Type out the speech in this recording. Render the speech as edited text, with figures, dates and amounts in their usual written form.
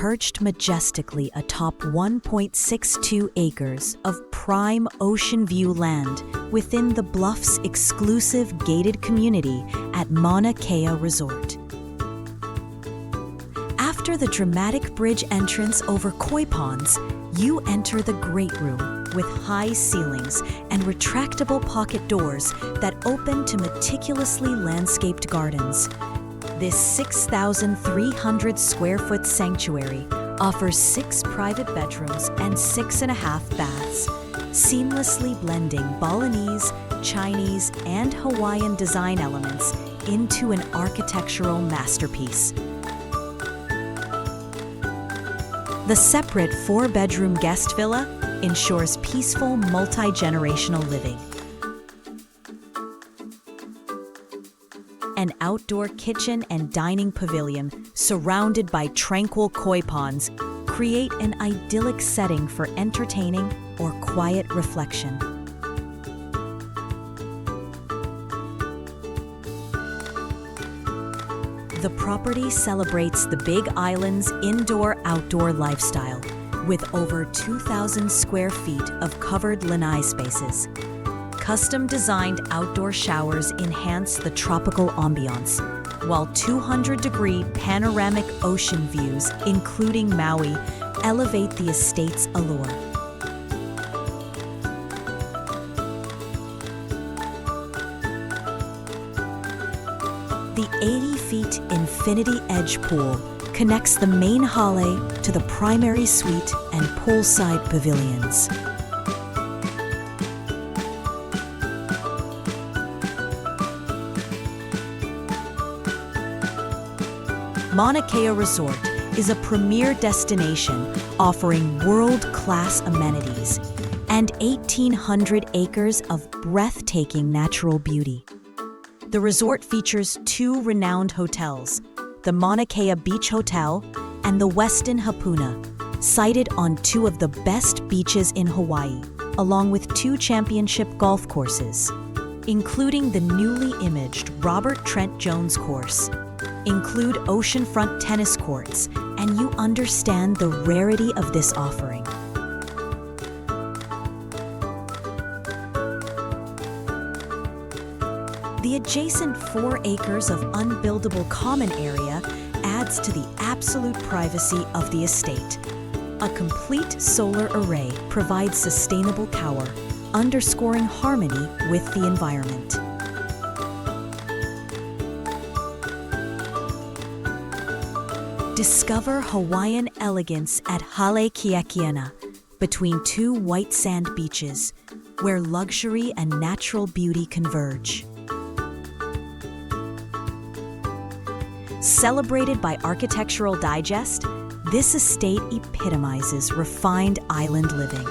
perched majestically atop 1.62 acres of prime ocean view land within the Bluffs' exclusive gated community at Mauna Kea Resort. After the dramatic bridge entrance over koi ponds, you enter the great room with high ceilings and retractable pocket doors that open to meticulously landscaped gardens. This 6,300 square foot sanctuary offers 6 private bedrooms and 6.5 baths, seamlessly blending Balinese, Chinese, and Hawaiian design elements into an architectural masterpiece. The separate 4-bedroom guest villa ensures peaceful multi-generational living. An outdoor kitchen and dining pavilion surrounded by tranquil koi ponds create an idyllic setting for entertaining or quiet reflection. The property celebrates the Big Island's indoor-outdoor lifestyle with over 2,000 square feet of covered lanai spaces. Custom-designed outdoor showers enhance the tropical ambiance, while 200-degree panoramic ocean views, including Maui, elevate the estate's allure. The 80-feet infinity edge pool connects the main hale to the primary suite and poolside pavilions. Mauna Kea Resort is a premier destination offering world-class amenities and 1,800 acres of breathtaking natural beauty. The resort features 2 renowned hotels, the Mauna Kea Beach Hotel and the Westin Hapuna, sited on 2 of the best beaches in Hawaii, along with 2 championship golf courses, including the newly imaged Robert Trent Jones course. Include oceanfront tennis courts, and you understand the rarity of this offering. The adjacent 4 acres of unbuildable common area adds to the absolute privacy of the estate. A complete solar array provides sustainable power, underscoring harmony with the environment. Discover Hawaiian elegance at Hale Kiekiena, between 2 white sand beaches, where luxury and natural beauty converge. Celebrated by Architectural Digest, this estate epitomizes refined island living.